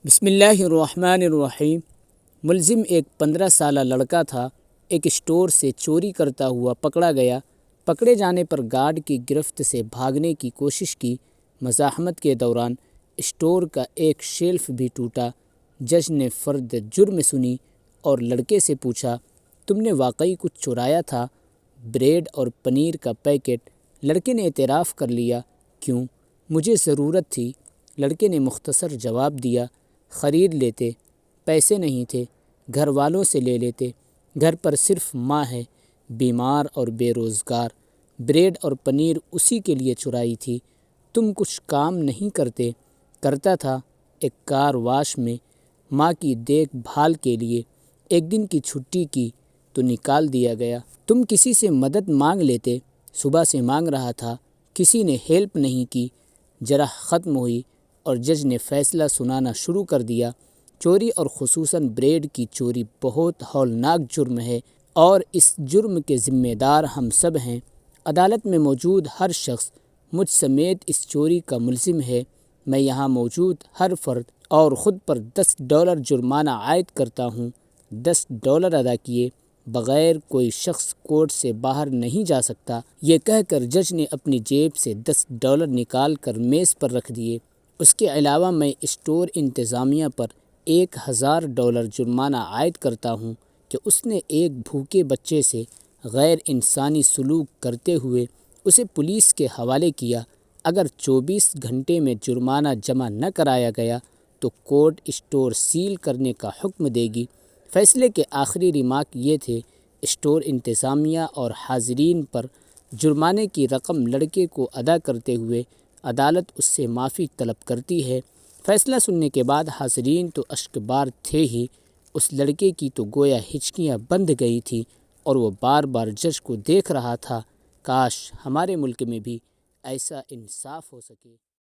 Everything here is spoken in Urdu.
بسم اللہ الرحمن الرحیم۔ ملزم ایک 15 سالہ لڑکا تھا۔ ایک اسٹور سے چوری کرتا ہوا پکڑا گیا۔ پکڑے جانے پر گارڈ کی گرفت سے بھاگنے کی کوشش کی۔ مزاحمت کے دوران اسٹور کا ایک شیلف بھی ٹوٹا۔ جج نے فرد جرم سنی اور لڑکے سے پوچھا، تم نے واقعی کچھ چرایا تھا؟ بریڈ اور پنیر کا پیکٹ۔ لڑکے نے اعتراف کر لیا۔ کیوں؟ مجھے ضرورت تھی، لڑکے نے مختصر جواب دیا۔ خرید لیتے، پیسے نہیں تھے، گھر والوں سے لے لیتے، گھر پر صرف ماں ہے، بیمار اور بے روزگار۔ بریڈ اور پنیر اسی کے لیے چرائی تھی۔ تم کچھ کام نہیں کرتے؟ کرتا تھا، ایک کار واش میں ماں کی دیکھ بھال کے لیے۔ ایک دن کی چھٹی کی تو نکال دیا گیا۔ تم کسی سے مدد مانگ لیتے؟ صبح سے مانگ رہا تھا، کسی نے ہیلپ نہیں کی۔ جرح ختم ہوئی اور جج نے فیصلہ سنانا شروع کر دیا۔ چوری اور خصوصاً بریڈ کی چوری بہت ہولناک جرم ہے اور اس جرم کے ذمہ دار ہم سب ہیں۔ عدالت میں موجود ہر شخص مجھ سمیت اس چوری کا ملزم ہے۔ میں یہاں موجود ہر فرد اور خود پر $10 جرمانہ عائد کرتا ہوں۔ $10 ادا کیے بغیر کوئی شخص کورٹ سے باہر نہیں جا سکتا۔ یہ کہہ کر جج نے اپنی جیب سے $10 نکال کر میز پر رکھ دیے۔ اس کے علاوہ میں اسٹور انتظامیہ پر $1000 جرمانہ عائد کرتا ہوں کہ اس نے ایک بھوکے بچے سے غیر انسانی سلوک کرتے ہوئے اسے پولیس کے حوالے کیا۔ اگر 24 گھنٹے میں جرمانہ جمع نہ کرایا گیا تو کورٹ اسٹور سیل کرنے کا حکم دے گی۔ فیصلے کے آخری ریمارک یہ تھے، اسٹور انتظامیہ اور حاضرین پر جرمانے کی رقم لڑکے کو ادا کرتے ہوئے عدالت اس سے معافی طلب کرتی ہے۔ فیصلہ سننے کے بعد حاضرین تو اشکبار تھے ہی، اس لڑکے کی تو گویا ہچکیاں بندھ گئی تھیں اور وہ بار بار جج کو دیکھ رہا تھا۔ کاش ہمارے ملک میں بھی ایسا انصاف ہو سکے۔